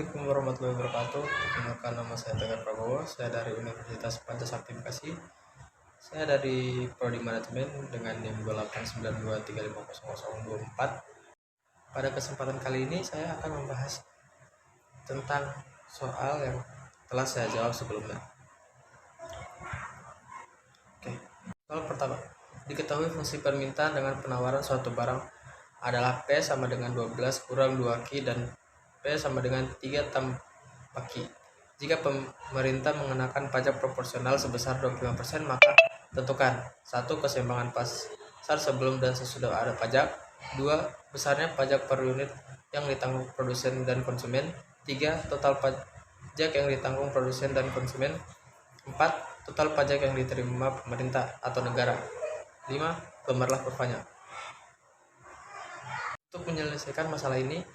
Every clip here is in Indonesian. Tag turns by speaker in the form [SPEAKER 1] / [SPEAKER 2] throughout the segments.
[SPEAKER 1] Assalamualaikum warahmatullahi wabarakatuh. Perkenalkan, nama saya Tegar Prabowo. Saya dari Universitas Pancasakti Bekasi. Saya dari Prodi Manajemen dengan NIM 28923500024. Pada kesempatan kali ini saya akan membahas tentang soal yang telah saya jawab sebelumnya. Oke. Soal pertama. Diketahui fungsi permintaan dengan penawaran suatu barang adalah P sama dengan 12 kurang 2Q dan P sama dengan 3 tambah Q. Jika pemerintah mengenakan pajak proporsional sebesar 25%, maka tentukan 1. Keseimbangan pasar sebelum dan sesudah ada pajak. 2. Besarnya pajak per unit yang ditanggung produsen dan konsumen. 3. Total pajak yang ditanggung produsen dan konsumen. 4. Total pajak yang diterima pemerintah atau negara. 5. Gambarlah kurvanya. Untuk menyelesaikan masalah ini,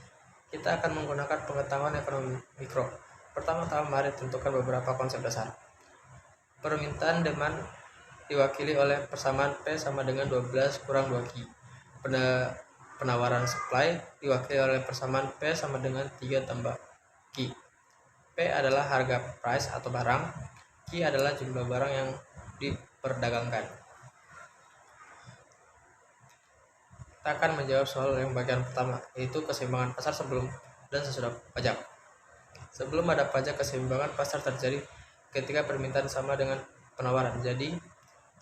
[SPEAKER 1] kita akan menggunakan pengetahuan ekonomi mikro. Pertama-tama mari tentukan beberapa konsep dasar. Permintaan demand diwakili oleh persamaan P sama dengan 12 kurang 2Q. Penawaran supply diwakili oleh persamaan P sama dengan 3 tambah Q. P adalah harga price atau barang, Q adalah jumlah barang yang diperdagangkan. Kita akan menjawab soal yang bagian pertama, yaitu keseimbangan pasar sebelum dan sesudah pajak. Sebelum ada pajak, keseimbangan pasar terjadi ketika permintaan sama dengan penawaran. Jadi,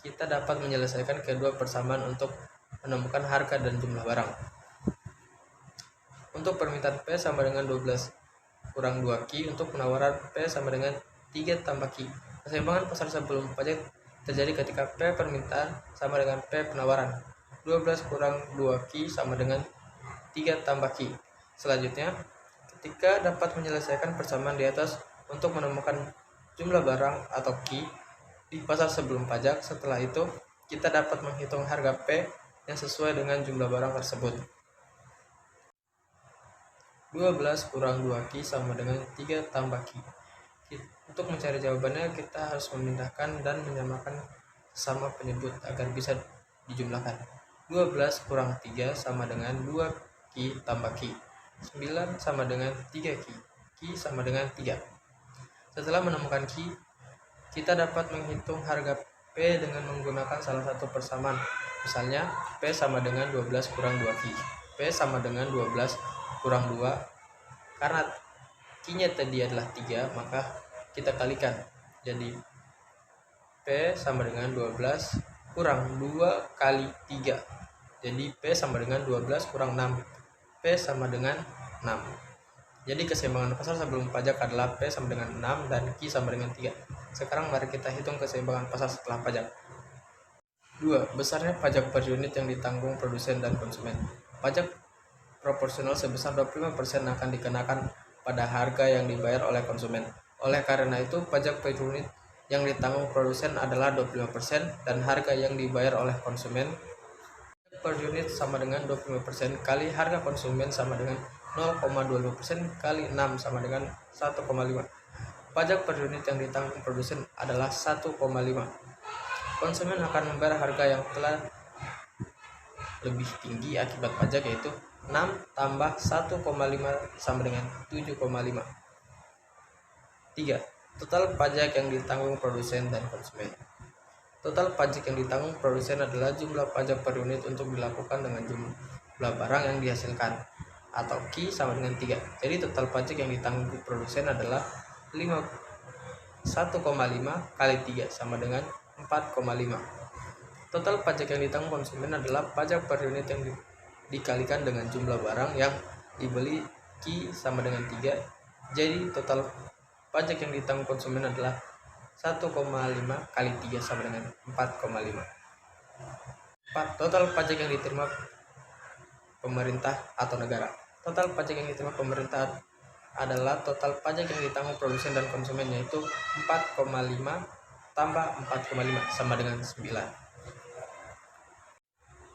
[SPEAKER 1] kita dapat menyelesaikan kedua persamaan untuk menemukan harga dan jumlah barang. Untuk permintaan P sama dengan 12 kurang 2Q, untuk penawaran P sama dengan 3 tambah Q. Keseimbangan pasar sebelum pajak terjadi ketika P permintaan sama dengan P penawaran. 12 kurang 2Q sama dengan 3 tambah Q. Selanjutnya, ketika dapat menyelesaikan persamaan di atas untuk menemukan jumlah barang atau Q di pasar sebelum pajak, setelah itu kita dapat menghitung harga P yang sesuai dengan jumlah barang tersebut. 12 kurang 2Q sama dengan 3 tambah Q. Untuk mencari jawabannya, kita harus memindahkan dan menyamakan sesama penyebut agar bisa dijumlahkan. 12 kurang 3 sama dengan 2Q tambah Q. 9 sama dengan 3Q. Q sama dengan 3. Setelah menemukan Q, kita dapat menghitung harga P dengan menggunakan salah satu persamaan. Misalnya, P sama dengan 12 kurang 2Q. P sama dengan 12 kurang 2. Karena Q-nya tadi adalah 3, maka kita kalikan. Jadi, P sama dengan 12 kurang 2 kali 3. Jadi P sama dengan 12 kurang 6. P sama dengan 6. Jadi keseimbangan pasar sebelum pajak adalah P sama dengan 6 dan Q sama dengan 3. Sekarang mari kita hitung keseimbangan pasar setelah pajak. 2. Besarnya pajak per unit yang ditanggung produsen dan konsumen. Pajak proporsional sebesar 25% akan dikenakan pada harga yang dibayar oleh konsumen. Oleh karena itu, pajak per unit yang ditanggung produsen adalah 25% dan harga yang dibayar oleh konsumen per unit sama dengan 25% kali harga konsumen sama dengan 0,25% kali 6 sama dengan 1,5. Pajak per unit yang ditanggung produsen adalah 1,5. Konsumen akan membayar harga yang telah lebih tinggi akibat pajak, yaitu 6 tambah 1,5 sama dengan 7,5. 3. Total pajak yang ditanggung produsen dan konsumen. Total pajak yang ditanggung produsen adalah jumlah pajak per unit untuk dilakukan dengan jumlah barang yang dihasilkan, atau Q sama dengan 3. Jadi total pajak yang ditanggung produsen adalah 1,5 kali 3 sama dengan 4,5. Total pajak yang ditanggung konsumen adalah pajak per unit yang dikalikan dengan jumlah barang yang dibeli, Q sama dengan 3. Jadi total pajak yang ditanggung konsumen adalah 1,5 kali 3 sama dengan 4,5. 4. Total pajak yang diterima pemerintah atau negara. Total pajak yang diterima pemerintah adalah total pajak yang ditanggung produsen dan konsumen, yaitu 4,5 tambah 4,5 sama dengan 9.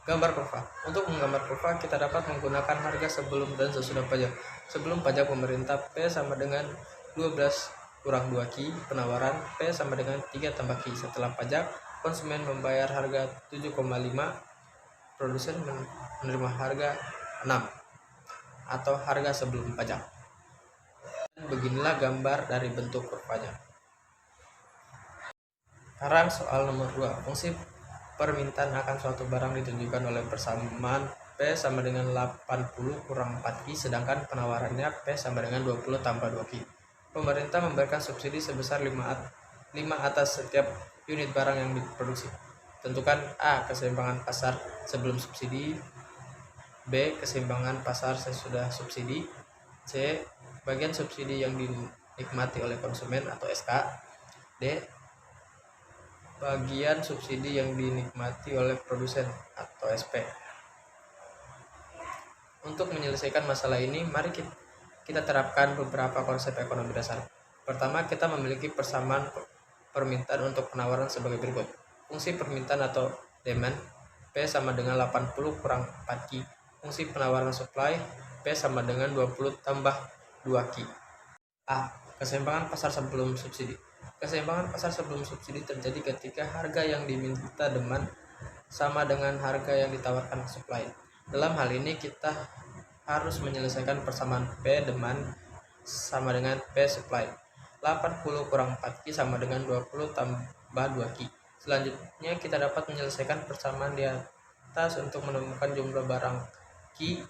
[SPEAKER 1] Gambar kurva. Untuk menggambar kurva, kita dapat menggunakan harga sebelum dan sesudah pajak. Sebelum pajak, pemerintah P sama dengan 12 kurang 2Q, penawaran P sama dengan 3 tambah Q. Setelah pajak, konsumen membayar harga 7,5, produsen menerima harga 6 atau harga sebelum pajak. Beginilah gambar dari bentuk kurvanya. Sekarang soal nomor 2. Fungsi permintaan akan suatu barang ditunjukkan oleh persamaan P sama dengan 80 kurang 4Q, sedangkan penawarannya P sama dengan 20 tambah 2Q. Pemerintah memberikan subsidi sebesar 5 atas setiap unit barang yang diproduksi. Tentukan A. Keseimbangan pasar sebelum subsidi, B. Keseimbangan pasar sesudah subsidi, C. Bagian subsidi yang dinikmati oleh konsumen atau SK, D. Bagian subsidi yang dinikmati oleh produsen atau SP. Untuk menyelesaikan masalah ini, mari kita terapkan beberapa konsep ekonomi dasar. Pertama, kita memiliki persamaan permintaan untuk penawaran sebagai berikut. Fungsi permintaan atau demand P sama dengan 80 kurang 4Q. Fungsi penawaran supply P sama dengan 20 tambah 2Q. A. Keseimbangan pasar sebelum subsidi. Keseimbangan pasar sebelum subsidi terjadi ketika harga yang diminta demand sama dengan harga yang ditawarkan supply. Dalam hal ini kita harus menyelesaikan persamaan P demand sama dengan P supply. 80 kurang 4Q sama dengan 20 tambah 2Q. Selanjutnya kita dapat menyelesaikan persamaan di atas untuk menemukan jumlah barang Q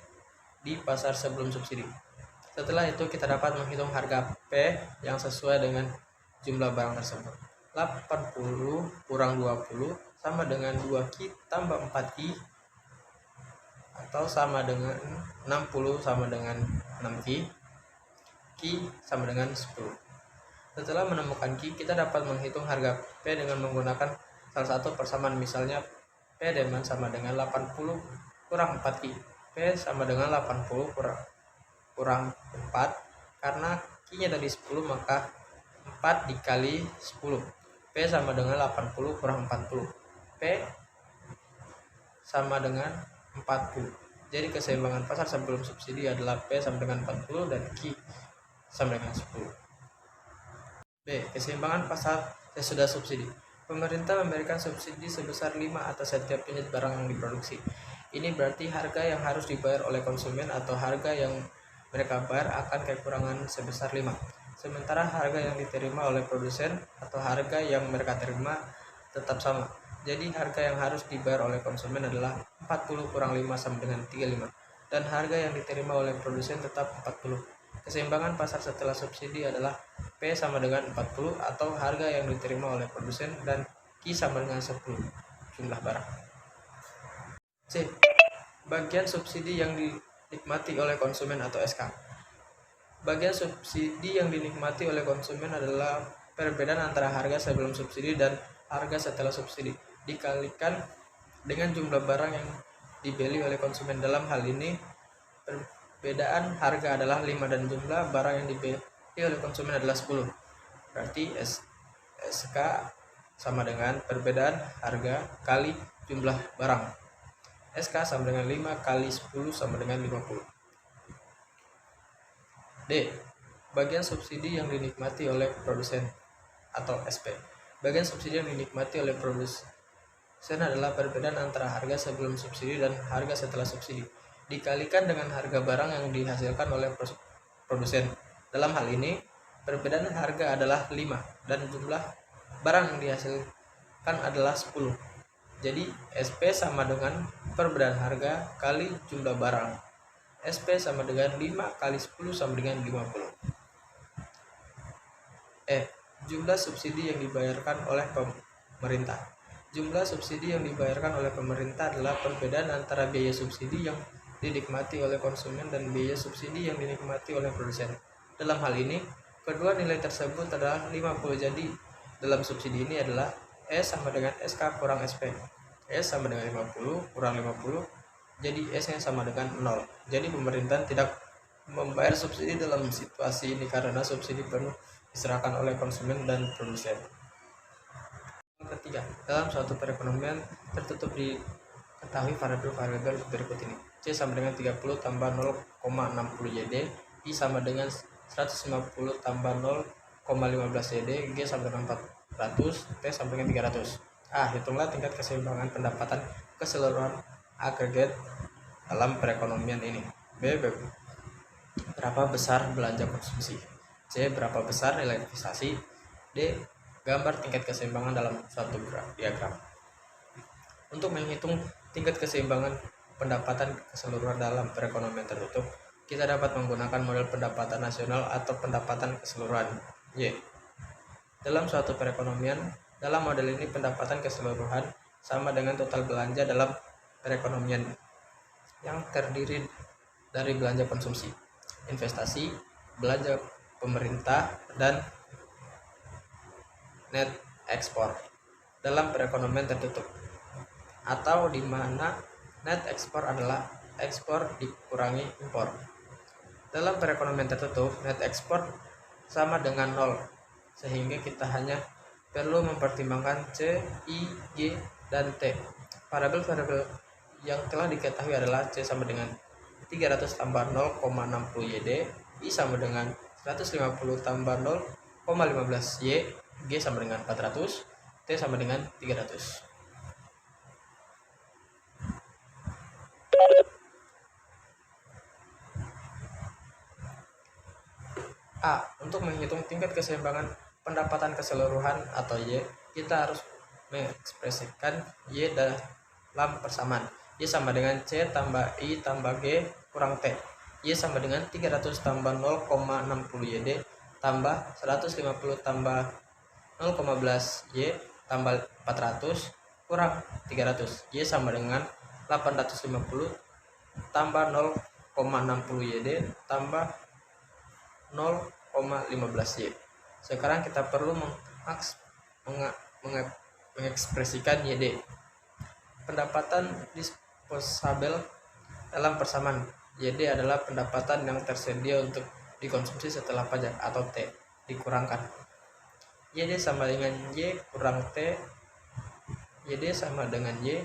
[SPEAKER 1] di pasar sebelum subsidi. Setelah itu kita dapat menghitung harga P yang sesuai dengan jumlah barang tersebut. 80 kurang 20 sama dengan 2Q tambah 4Q atau sama dengan 60 sama dengan 6Q, Q sama dengan 10. Setelah menemukan Q, kita dapat menghitung harga P dengan menggunakan salah satu persamaan, misalnya P demand sama dengan 80 kurang 4Q. P sama dengan 80 kurang 4, karena Q-nya tadi 10 maka 4 dikali 10. P sama dengan 80 kurang 40. P sama dengan 40. Jadi keseimbangan pasar sebelum subsidi adalah P sama dengan 40 dan Q sama dengan 10. B. Keseimbangan pasar sesudah subsidi. Pemerintah memberikan subsidi sebesar 5 atas setiap unit barang yang diproduksi. Ini berarti harga yang harus dibayar oleh konsumen atau harga yang mereka bayar akan kekurangan sebesar 5. Sementara harga yang diterima oleh produsen atau harga yang mereka terima tetap sama. Jadi harga yang harus dibayar oleh konsumen adalah 40 kurang 5 sama dengan 35. Dan harga yang diterima oleh produsen tetap 40. Keseimbangan pasar setelah subsidi adalah P sama dengan 40 atau harga yang diterima oleh produsen dan Q sama dengan 10 jumlah barang. C. Bagian subsidi yang dinikmati oleh konsumen atau SK. Bagian subsidi yang dinikmati oleh konsumen adalah perbedaan antara harga sebelum subsidi dan harga setelah subsidi dikalikan dengan jumlah barang yang dibeli oleh konsumen. Dalam hal ini perbedaan harga adalah 5 dan jumlah barang yang dibeli oleh konsumen adalah 10. Berarti SK sama dengan perbedaan harga kali jumlah barang. SK sama dengan 5 kali 10 sama dengan 50. D. Bagian subsidi yang dinikmati oleh produsen atau SP. Bagian subsidi yang dinikmati oleh produsen adalah perbedaan antara harga sebelum subsidi dan harga setelah subsidi dikalikan dengan harga barang yang dihasilkan oleh produsen. Dalam hal ini, perbedaan harga adalah 5 dan jumlah barang yang dihasilkan adalah 10. Jadi, SP sama dengan perbedaan harga kali jumlah barang. SP sama dengan 5 kali 10 sama dengan 50. Jumlah subsidi yang dibayarkan oleh pemerintah. Jumlah subsidi yang dibayarkan oleh pemerintah adalah perbedaan antara biaya subsidi yang dinikmati oleh konsumen dan biaya subsidi yang dinikmati oleh produsen. Dalam hal ini, kedua nilai tersebut adalah 50. Jadi, dalam subsidi ini adalah S sama dengan SK kurang SP. S sama dengan 50 kurang 50. Jadi S-nya sama dengan 0. Jadi pemerintah tidak membayar subsidi dalam situasi ini karena subsidi penuh diserahkan oleh konsumen dan produsen. Ketiga, dalam suatu perekonomian tertutup diketahui variabel berikut ini. C sama dengan 30 tambah 0,60 JD, I sama dengan 150 tambah 0,15 JD, G sama dengan 400, T sama dengan 300. Hitunglah tingkat keseimbangan pendapatan keseluruhan agregat dalam perekonomian ini. B. Berapa besar belanja konsumsi? C. Berapa besar nilai investasi. D. Gambar tingkat keseimbangan dalam suatu diagram. Untuk menghitung tingkat keseimbangan pendapatan keseluruhan dalam perekonomian tertutup, kita dapat menggunakan model pendapatan nasional atau pendapatan keseluruhan. Y. Dalam suatu perekonomian, dalam model ini pendapatan keseluruhan sama dengan total belanja dalam perekonomian yang terdiri dari belanja konsumsi, investasi, belanja pemerintah, dan net ekspor dalam perekonomian tertutup, atau di mana net ekspor adalah ekspor dikurangi impor. Dalam perekonomian tertutup, net ekspor sama dengan 0, sehingga kita hanya perlu mempertimbangkan C, I, G, dan T. Variabel-variabel yang telah diketahui adalah C sama dengan 300 tambah 0,60 YD, I sama dengan 150 tambah 0,15 Y, G sama dengan 400, T sama dengan 300. A. Untuk menghitung tingkat keseimbangan pendapatan keseluruhan atau Y, kita harus mengekspresikan Y dalam persamaan. Y sama dengan C tambah I tambah G kurang T. Y sama dengan 300 tambah 0,60 YD tambah 150 tambah 0,11 Y tambah 400 kurang 300. Y sama dengan 850 tambah 0,60 YD tambah 0,15 Y. Sekarang kita perlu mengekspresikan YD. Pendapatan disposabel dalam persamaan. YD adalah pendapatan yang tersedia untuk dikonsumsi setelah pajak atau T dikurangkan. YD sama dengan Y kurang T. YD sama dengan Y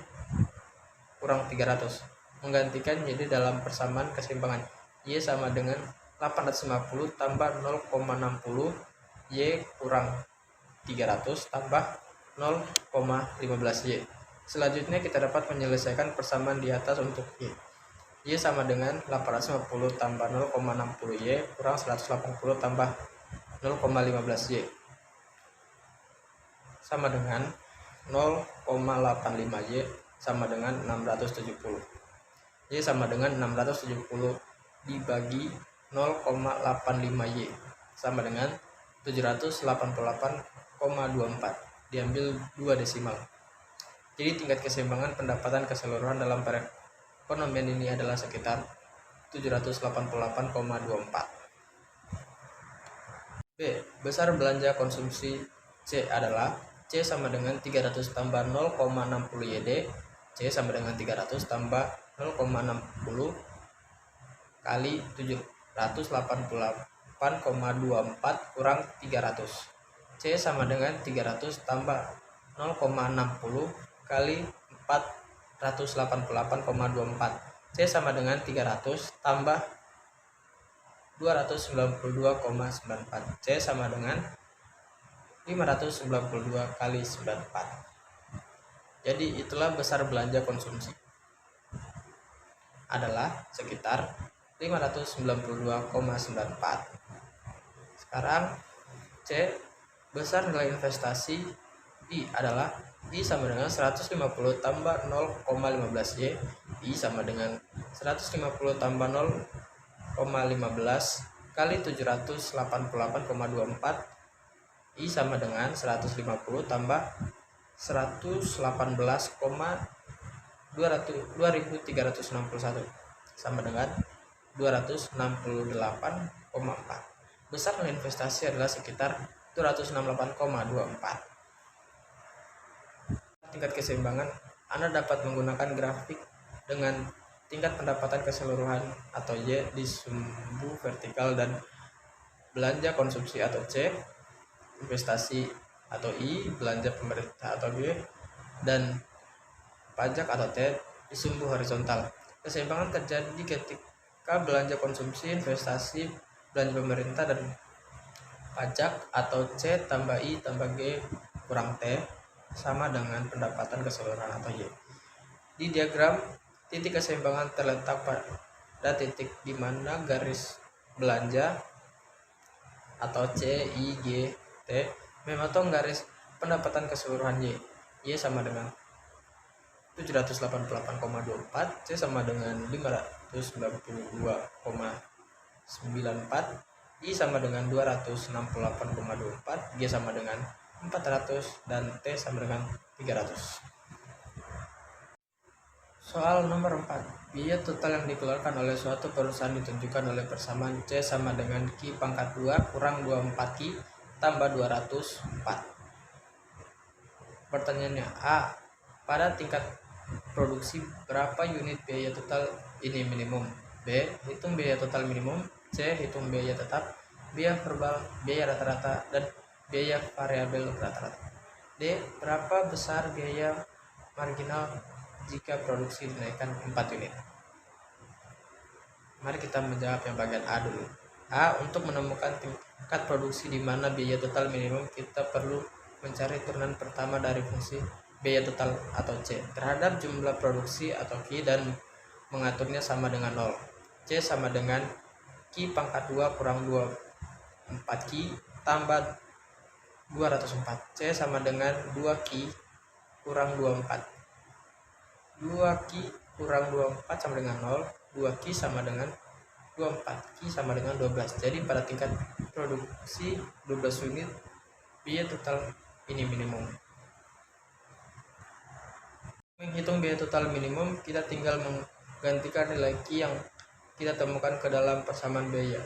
[SPEAKER 1] kurang 300. Menggantikan YD dalam persamaan keseimbangan. Y sama dengan 850 tambah 0,60 Y kurang 300 tambah 0,15 Y. Selanjutnya kita dapat menyelesaikan persamaan di atas untuk Y. Y sama dengan 850 tambah 0,60 Y kurang 180 tambah 0,15 Y sama dengan 0,85 Y sama dengan 670. Y sama dengan 670 dibagi 0,85 Y sama dengan 788,24. Diambil 2 desimal. Jadi tingkat keseimbangan pendapatan keseluruhan dalam perekonomian ini adalah sekitar 788,24. B. Besar belanja konsumsi C adalah C sama dengan 300 tambah 0,60 YD. C sama dengan 300 tambah 0,60 kali 788,24 kurang 300. C sama dengan 300 tambah 0,60 kali 488,24. C sama dengan 300 tambah 292,94. C sama dengan 592 kali 94. Jadi itulah besar belanja konsumsi adalah sekitar 592,94. Sekarang C. Besar nilai investasi I adalah I sama dengan 150 tambah 0,15 Y. I sama dengan 150 tambah 0,15 kali 788,24. I sama dengan 150 tambah 118,2361 sama dengan 268,4. Besar nilai investasi adalah sekitar 268,24. Tingkat keseimbangan, Anda dapat menggunakan grafik dengan tingkat pendapatan keseluruhan atau Y di sumbu vertikal dan belanja konsumsi atau C, investasi atau I, belanja pemerintah atau B, dan pajak atau T di sumbu horizontal. Keseimbangan terjadi ketika belanja konsumsi, investasi, belanja pemerintah, dan pajak atau C tambah I tambah G kurang T sama dengan pendapatan keseluruhan atau Y. Di diagram, titik keseimbangan terletak pada titik di mana garis belanja atau C, I, G, T memotong garis pendapatan keseluruhan Y. Y sama dengan 788,24, C sama dengan 592,94, I sama dengan 268,24, G sama dengan 400, dan T sama dengan 300. Soal nomor 4. Biaya total yang dikeluarkan oleh suatu perusahaan ditunjukkan oleh persamaan C sama dengan Q pangkat 2 kurang 24Q tambah 204. Pertanyaannya, A. Pada tingkat produksi berapa unit biaya total ini minimum? B. Hitung biaya total minimum. C. Hitung biaya tetap, biaya verbal, biaya rata-rata, dan biaya variabel rata-rata. D. Berapa besar biaya marginal jika produksi dinaikkan 4 unit? Mari kita menjawab yang bagian A dulu. A. Untuk menemukan tingkat produksi di mana biaya total minimum, kita perlu mencari turunan pertama dari fungsi biaya total atau C terhadap jumlah produksi atau Q dan mengaturnya sama dengan 0. C sama dengan Q pangkat 2 kurang 24Q tambah 204. C sama dengan 2Q kurang 24. 2Q kurang 24 sama dengan 0. 2Q sama dengan 24. Q sama dengan 12. Jadi pada tingkat produksi 12 unit, biaya total ini minimum. Menghitung biaya total minimum, kita tinggal menggantikan nilai Q yang kita temukan ke dalam persamaan biaya.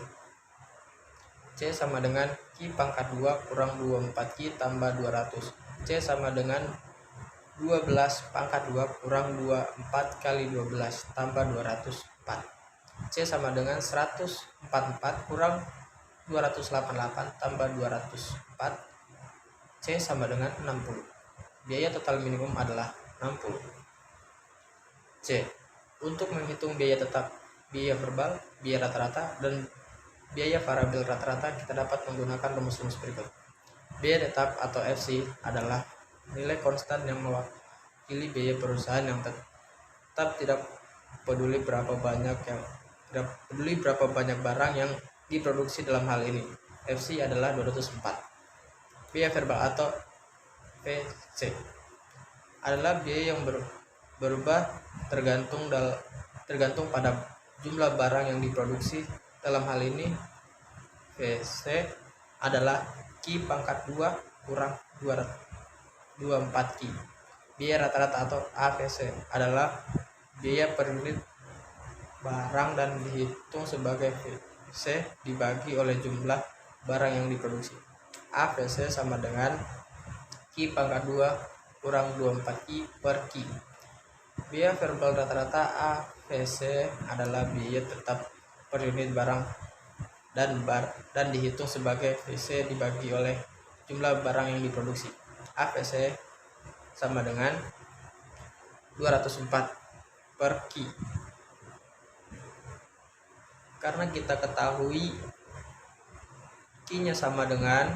[SPEAKER 1] C sama dengan Q pangkat 2 kurang 24Q tambah 200. C sama dengan 12 pangkat 2 kurang 24 kali 12 tambah 204. C sama dengan 144 kurang 288 tambah 204. C sama dengan 60. Biaya total minimum adalah 60. C. Untuk menghitung biaya tetap, biaya verbal, biaya rata-rata, dan biaya variabel rata-rata, kita dapat menggunakan rumus-rumus berikut. Biaya tetap atau FC adalah nilai konstan yang mewakili biaya perusahaan yang tetap tidak peduli berapa banyak barang yang diproduksi dalam hal ini. FC adalah 204. Biaya verbal atau VC adalah biaya yang berubah tergantung pada jumlah barang yang diproduksi. Dalam hal ini VC adalah Q pangkat 2 kurang 24Q. Biaya rata-rata atau AVC adalah biaya per unit barang dan dihitung sebagai VC dibagi oleh jumlah barang yang diproduksi. AVC sama dengan Q pangkat 2 kurang 24Q per Q. Biaya verbal rata-rata AVC adalah biaya tetap per unit barang dan dihitung sebagai VC dibagi oleh jumlah barang yang diproduksi. AVC sama dengan 204 per Q. Karena kita ketahui Q-nya sama dengan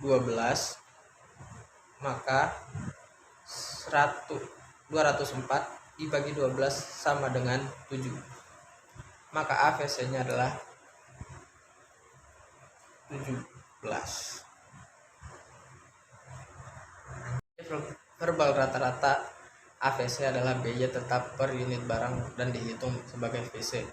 [SPEAKER 1] 12, maka 204 dibagi 12 sama dengan 7. Maka AVC-nya adalah 17. Verbal rata-rata AVC adalah biaya tetap per unit barang dan dihitung sebagai VC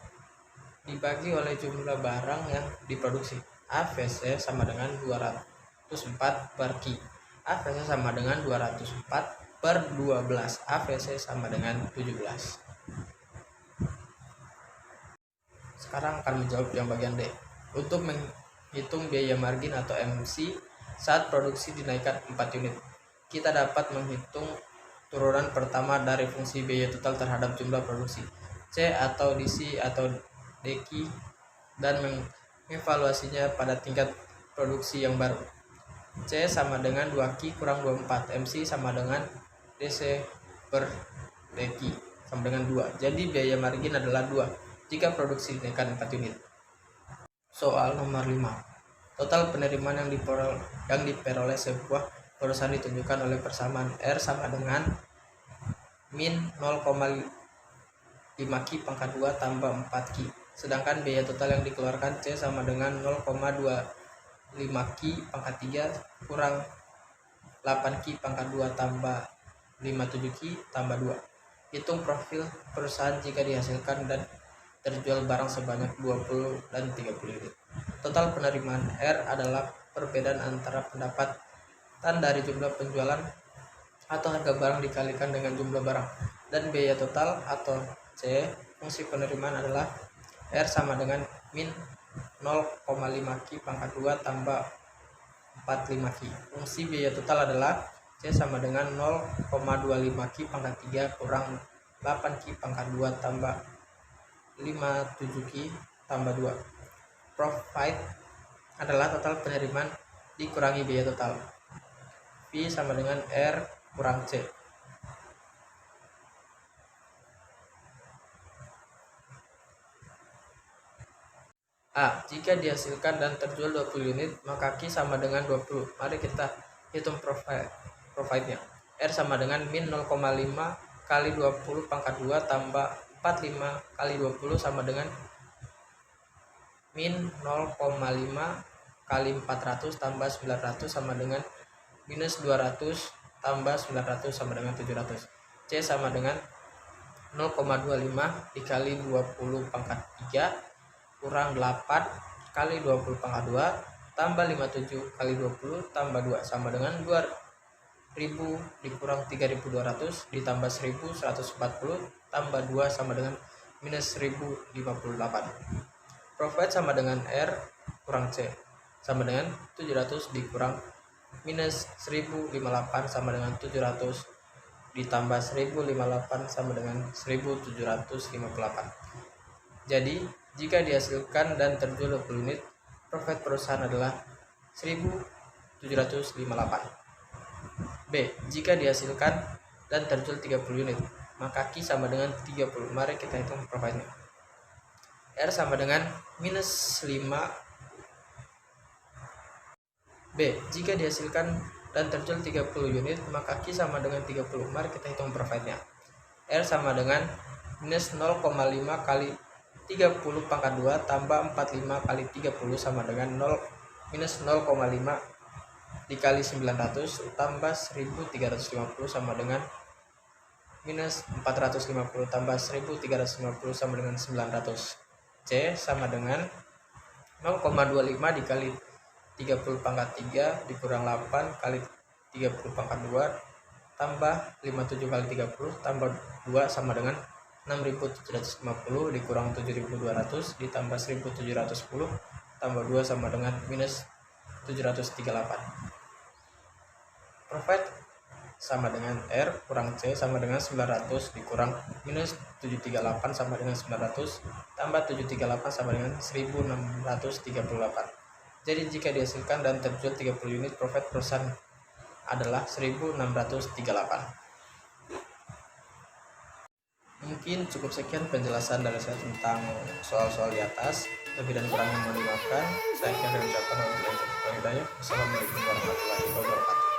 [SPEAKER 1] dibagi oleh jumlah barang yang diproduksi. AVC sama dengan 204 per Q. AVC sama dengan 204 per 12. AVC sama dengan 17. Sekarang akan menjawab yang bagian D. Untuk menghitung biaya margin atau MC saat produksi dinaikkan 4 unit, kita dapat menghitung turunan pertama dari fungsi biaya total terhadap jumlah produksi C atau DC atau DQ dan mengevaluasinya pada tingkat produksi yang baru. C sama dengan 2Q kurang 24. MC sama dengan DC per DQ sama dengan 2. Jadi biaya margin adalah 2 jika produksi dinaikkan 4 unit. Soal nomor 5. Total penerimaan yang diperoleh sebuah perusahaan ditunjukkan oleh persamaan R sama dengan min 0,5Q pangkat 2 tambah 4Q. Sedangkan biaya total yang dikeluarkan C sama dengan 0,25 Ki pangkat 3 kurang 8 Ki pangkat 2 tambah 57 Ki tambah 2. Hitung profil perusahaan jika dihasilkan dan terjual barang sebanyak 20 dan 30 unit. Total penerimaan R adalah perbedaan antara pendapatan dari jumlah penjualan atau harga barang dikalikan dengan jumlah barang, dan biaya total atau C. Fungsi penerimaan adalah R sama dengan min 0,5 Ki pangkat 2 tambah 45 Ki. Fungsi biaya total adalah C sama dengan 0,25 Ki pangkat 3 kurang 8 Ki pangkat 2 tambah 57 Ki tambah 2. Profit adalah total penerimaan dikurangi biaya total. V sama dengan R kurang C. A. Jika dihasilkan dan terjual 20 unit, maka Q sama dengan 20. Mari kita hitung profitnya. R sama dengan min 0,5 kali 20 pangkat 2 tambah 45 kali 20 sama dengan min 0,5 kali 400 tambah 900 sama dengan minus 200 tambah 900 sama dengan 700. C sama dengan 0,25 dikali 20 pangkat 3 kurang 8 kali 20 pangkat 2 tambah 57 kali 20 tambah 2 sama dengan 2000 dikurang 3200 ditambah 1140 tambah 2 sama dengan minus 1058. Profit sama dengan R kurang C sama dengan 700 dikurang minus 1058 sama dengan 700 ditambah 1058 sama dengan 1758. Jadi jika dihasilkan dan terjual 20 unit, profit perusahaan adalah 1758. B. Jika dihasilkan dan terjual 30 unit, maka Q sama dengan 30. Mari kita hitung profitnya. R sama dengan minus 5. B. Jika dihasilkan dan terjual 30 unit, maka Q sama dengan 30. Mari kita hitung profitnya. R sama dengan minus 0,5 kali 30 pangkat 2 tambah 45 kali 30 sama dengan 0 minus 0,5 dikali 900 tambah 1350 sama dengan minus 450 tambah 1350 sama dengan 900. C sama dengan 0,25 dikali 30 pangkat 3 dikurang 8 kali 30 pangkat 2 tambah 57 kali 30 tambah 2 sama dengan 6750 dikurang 7200 ditambah 1710 tambah 2 sama dengan minus 738. Profit sama dengan R kurang C sama dengan 900 dikurang minus 738 sama dengan 900 tambah 738 sama dengan 1638. Jadi jika dihasilkan dan terjual 30 unit, profit perusahaan adalah 1638. Mungkin cukup sekian penjelasan dari saya tentang soal-soal di atas. Lebih dan kurangnya mohon dimaafkan. Saya akhirnya ucapkan wabillahi taufiq wal hidayah. Wassalamualaikum warahmatullahi wabarakatuh.